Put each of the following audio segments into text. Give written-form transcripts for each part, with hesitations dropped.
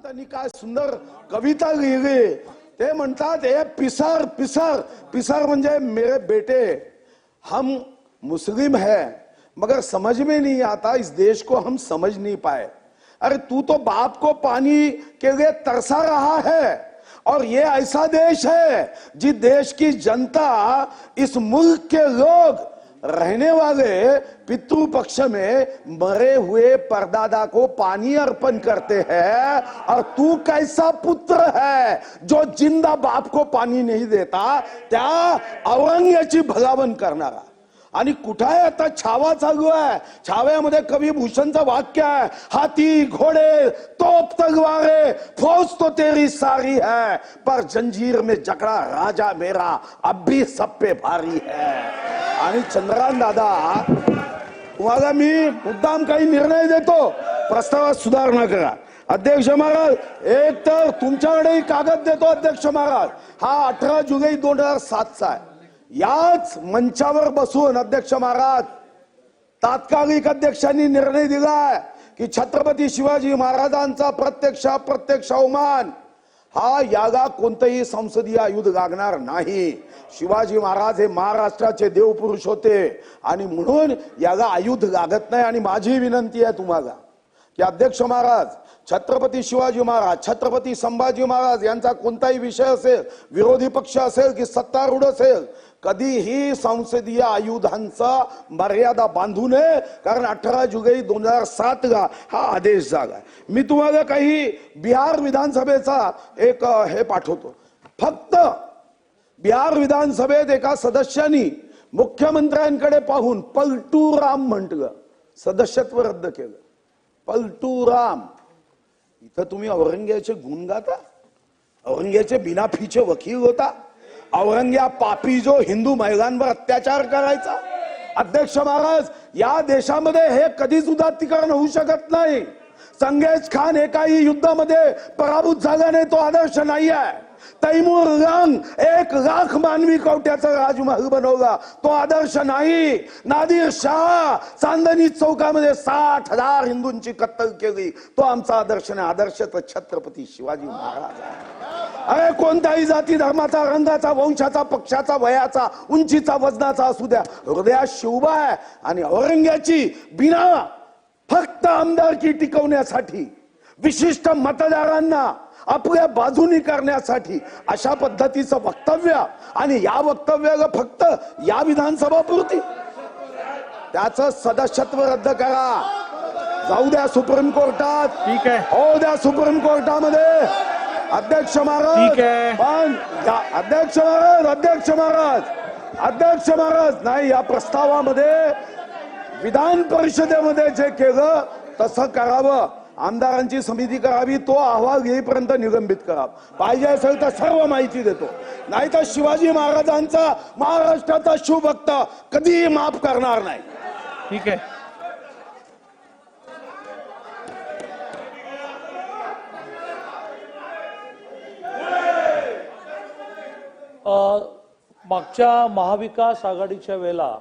त्यांनी काय सुंदर कविता लिहिली। ते म्हणतात हे पिसर पिसर पिसर म्हणजे मेरे बेटे हम मुस्लिम है मगर समझ में नहीं आता, इस देश को हम समझ नहीं पाए। अरे तू तो बाप को पानी के लिए तरसा रहा है और ये ऐसा देश है जिस देश की जनता, इस मुल्क के लोग रहने वाले पितृ पक्ष में मरे हुए परदादा को पानी अर्पण करते हैं, और तू कैसा पुत्र है जो जिंदा बाप को पानी नहीं देता, त्या औरंग्याची भलावण करणारा। आणि कुठे आहे आता छावा चालू आहे। छाव्यामध्ये कवी भूषणचं वाक्य आहे, हाथी घोड़े तोप तलवारें फौज तो तेरी सारी है, पर जंजीर में जकड़ा राजा मेरा अब भी सब पे भारी है। आणि चंद्रकांत दादा, तुम्हाला मी मुद्दाम काही निर्णय देतो, प्रस्तावात सुधारणा करा। अध्यक्ष महाराज, एक तर तुमच्याकडे कागद देतो अध्यक्ष महाराज, हा 18 जुलै 2007 चा आहे। याच मंचावर बसून अध्यक्ष महाराज तात्कालिक अध्यक्षांनी निर्णय दिलाय की छत्रपती शिवाजी महाराजांचा प्रत्यक्ष अवमान हा याला कोणतेही संसदीय आयुध लागणार नाही। शिवाजी महाराज हे महाराष्ट्राचे देवपुरुष होते आणि म्हणून याला आयुध लागत नाही। आणि माझी विनंती आहे तुम्हाला की अध्यक्ष महाराज, छत्रपती शिवाजी महाराज, छत्रपती संभाजी महाराज यांचा कोणताही विषय असेल, विरोधी पक्ष असेल की सत्तारूढ असेल, कधीही संसदीय आयुधांचा मर्यादा बांधू नये, कारण 18 जुलै 2007 ला हा आदेश झाला। मी तुम्हाला काही बिहार विधानसभेचा एक हे पाठवतो। फक्त बिहार विधानसभेत एका सदस्यांनी मुख्यमंत्र्यांकडे पाहून पलटू राम म्हटलं, सदस्यत्व रद्द केलं। पलटू राम, इथं तुम्ही औरंग्याचे गुण गाता, औरंग्याचे बिनाफीचे वकील होता, औरंग्या पापी जो हिंदू महिलांवर अत्याचार करायचा। अध्यक्ष महाराज, या देशामध्ये हे कधीच उदात्तीकरण होऊ शकत नाही। चंगेज खान एकाही युद्धामध्ये पराभूत झाला नाही, तो आदर्श नाही आहे। तैमूर रंग 1 लाख मानवी कवट्याचा राजमहल बनवला, तो आदर्श नाही। नादिर शाह चांदणी चौकामध्ये 60,000 हिंदूंची कत्तल केली, तो आमचा आदर्श नाही। आदर्श तर छत्रपती शिवाजी महाराज आहे। अरे कोणताही जाती धर्माचा, रंगाचा, वंशाचा, पक्षाचा, वयाचा, उंचीचा, वजनाचा असू द्या, हृदयात शिवबा आहे। आणि औरंग्याची बिना फक्त आमदारकी टिकवण्यासाठी, विशिष्ट मतदारांना आपल्या बाजूनी करण्यासाठी अशा पद्धतीचं वक्तव्य, आणि या वक्तव्याला फक्त या विधानसभा पुरती, त्याचं सदस्यत्व रद्द करा, जाऊ द्या सुप्रीम कोर्टात, ठीक आहे, हो द्या सुप्रीम कोर्टामध्ये। अध्यक्ष महाराज, पण अध्यक्ष महाराज नाही, या प्रस्तावामध्ये विधान परिषदेमध्ये जे केलं तसं करावं। आमदारांची समिती करावी, तो अहवाल येईपर्यंत निलंबित करा। पाहिजे असेल तर सर्व माहिती देतो, नाही तर शिवाजी महाराजांचा, महाराष्ट्राचा शिवभक्त कधीही माफ करणार नाही। ठीक आहे, मागच्या महाविकास आघाडीच्या वेळेला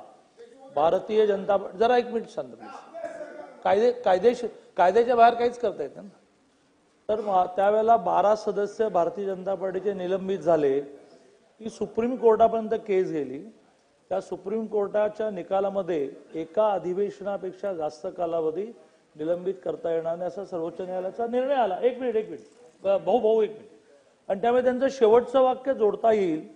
भारतीय जनता, जरा एक मिनिट शांत प्लीज, कायद्याच्या बाहेर काहीच करता येत ना। तर त्यावेळेला 12 सदस्य भारतीय जनता पार्टीचे निलंबित झाले, ती सुप्रीम कोर्टापर्यंत केस गेली। त्या सुप्रीम कोर्टाच्या निकालामध्ये एका अधिवेशनापेक्षा जास्त कालावधी निलंबित करता येणार नाही असा सर्वोच्च न्यायालयाचा निर्णय आला। एक मिनिट भाऊ एक मिनिट। आणि त्यामुळे त्यांचं शेवटचं वाक्य जोडता येईल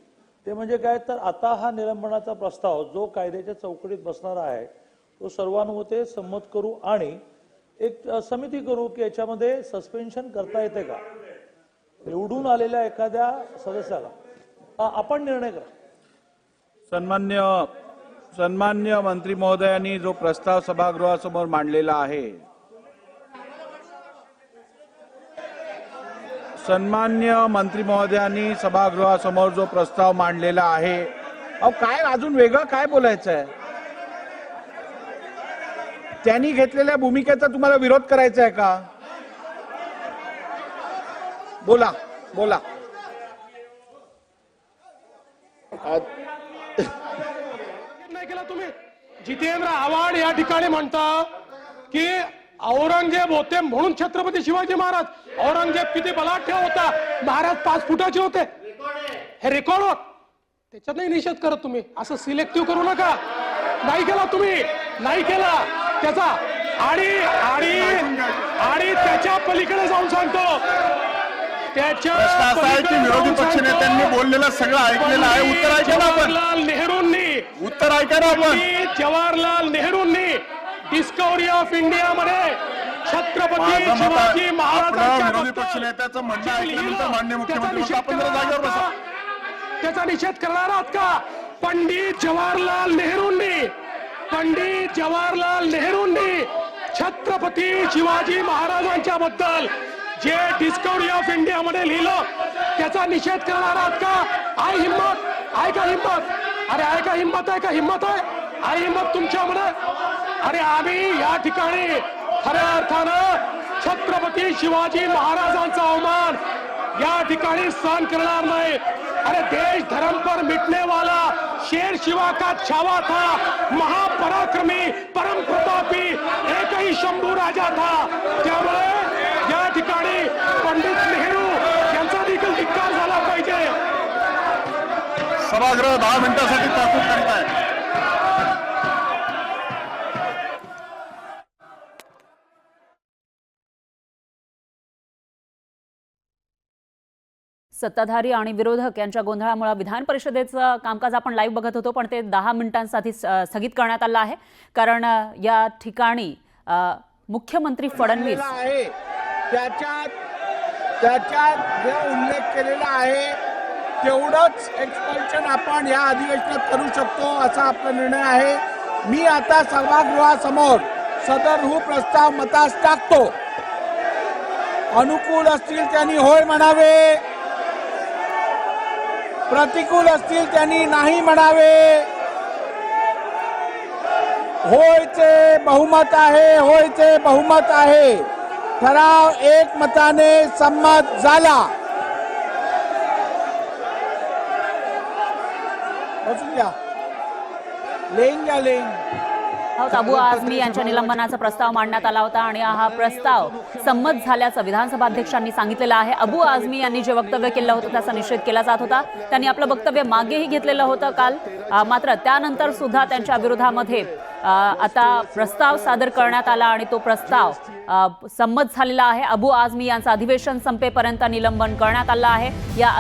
ते म्हणजे काय, तर आता हा निलंबनाचा प्रस्ताव जो कायद्याच्या चौकटीत बसणारा आहे तो सर्वानुमते संमत करू आणि एक समिती करू की याच्यामध्ये सस्पेन्शन करता येते का, निवडून आलेल्या एखाद्या सदस्याला आपण निर्णय करा। सन्मान्य मंत्री महोदयांनी जो प्रस्ताव सभागृहासमोर मांडलेला आहे, सन्मान्य मंत्री महोदयांनी सभागृहासमोर जो प्रस्ताव मांडलेला आहे, अहो काय अजून वेगळं काय बोलायचं आहे? त्यांनी घेतलेल्या भूमिकेचा तुम्हाला विरोध करायचा आहे का? बोला बोला। नाही केला तुम्ही। जितेंद्र आव्हाड या ठिकाणी म्हणता की औरंगजेब होते म्हणून छत्रपती शिवाजी महाराज, औरंगजेब किती बलाढ्य होता, महाराज 5 फुटाचे होते, हे रेकॉर्ड होत. त्याच्यातही निषेध करत तुम्ही. असं सिलेक्टिव्ह करू नका. नाही केला तुम्ही, नाही केला त्याचा. आणि आणि आणि त्याच्या पलीकडे जाऊन सांगतो, त्याच्या प्रश्न असा आहे की विरोधी पक्षनेत्यांनी बोललेलं सगळं ऐकलेलं आहे. उत्तर ऐका ना आपण. जवाहरलाल नेहरूंनी उत्तर ऐका ना आपण. जवाहरलाल नेहरूंनी डिस्कवरी ऑफ इंडिया मध्ये छत्रपती माझं मत शिवाजी आहे, महाराजांच्या आपलं विरोधी बद्दल पक्षनेत्याचं म्हणणं जे ऐकल्यानंतर लिहिलं, माननीय त्याचा मुख्यमंत्री निषेध आपण जरा करणार जागेवर बसा. आहात का? त्याचा निषेध करणार आहात का? पंडित जवाहरलाल नेहरूंनी छत्रपती शिवाजी महाराजांच्या बद्दल जे डिस्कवरी ऑफ इंडिया मध्ये लिहिलं, त्याचा निषेध करणार आहात का? आहे हिम्मत? आहे का हिम्मत? अरे आहे का हिम्मत? आहे का हिम्मत? आहे हिम्मत तुमच्यामध्ये? अरे आम्ही या ठिकाणी खऱ्या अर्थानं छत्रपती शिवाजी महाराजांचा अवमान या ठिकाणी सहन करणार नाही. अरे देश धर्म पर मिटने वाला शेर शिवा का छावा था, महापराक्रमी परम प्रतापी एक ही शंभू राजा था. त्यामुळे या ठिकाणी पंडित नेहरू यांचा देखील धिक्कार झाला पाहिजे. सभागृह 10 मिनिटांसाठी तहकूब करीत आहे. सत्ताधारी आणि विरोधक यांच्या गोंधळामुळे विधान परिषदेचं कामकाज आपण लाईव्ह बघत होतो, पण ते 10 मिनिटांसाठी स्थगित करण्यात आलं आहे. कारण या ठिकाणी मुख्यमंत्री फडणवीस आहे त्याच्यात जे उल्लेख केलेला आहे तेवढंच एक्सपल्शन आपण या अधिवेशनात करू शकतो असा आपला निर्णय आहे. मी आता सभागृहासमोर सदर प्रस्ताव मतास टाकतो. अनुकूल असतील त्यांनी होय म्हणावे, प्रतिकूल असतील त्यांनी नाही म्हणावे. होयचे बहुमत आहे, होयचे बहुमत आहे. ठराव एकमताने संमत झाला. बसून घ्या. लेंग अबू आझमी यांच्या निलंबनाचा प्रस्ताव मांडण्यात आला होता आणि हा प्रस्ताव संमत झाल्याचं विधानसभा अध्यक्षांनी सांगितलेलं आहे. अबू आझमी यांनी जे वक्तव्य केलं होतं त्याचा निषेध केला जात होता. त्यांनी आपलं वक्तव्य मागेही घेतलेलं होतं काल, मात्र त्यानंतर सुद्धा त्यांच्या विरोधामध्ये आता प्रस्ताव सादर करण्यात आला आणि तो प्रस्ताव संमत झालेला आहे. अबू आझमी यांचं अधिवेशन संपेपर्यंत निलंबन करण्यात आलं आहे. या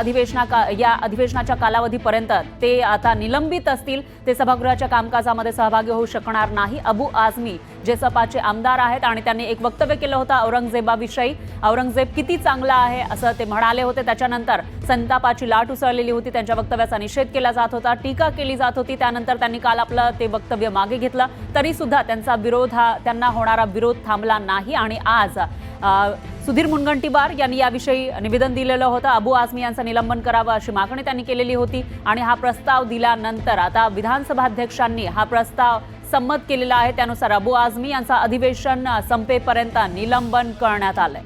अधिवेशनाच्या कालावधीपर्यंत ते आता निलंबित असतील. ते सभागृहाच्या कामकाजामध्ये सहभागी होऊ शकणार नाही. अबू आझमी जे सपाचे आमदार आहेत आणि त्यांनी एक वक्तव्य केलं होतं औरंगजेबाविषयी. औरंगजेब किती चांगला आहे असं ते म्हणाले होते. त्याच्यानंतर संतापाची लाट उसळलेली होती. त्यांच्या वक्तव्याचा निषेध केला जात होता, टीका केली जात होती. त्यानंतर त्यांनी काल आपलं ते वक्तव्य मागे घेतलं. तरी सुद्धा त्यांना होणारा विरोध थांबला नाही आणि आज सुधीर मुनगंटीवार यांनी याविषयी निवेदन दिलेलं होतं. अबू आझमी यांचं निलंबन करावं अशी मागणी त्यांनी केलेली होती आणि हा प्रस्ताव दिल्यानंतर आता विधानसभा अध्यक्षांनी हा प्रस्ताव संमत केलेला आहे. त्यानुसार अबू आझमी यांचं अधिवेशन संपेपर्यंत निलंबन करण्यात आलंय.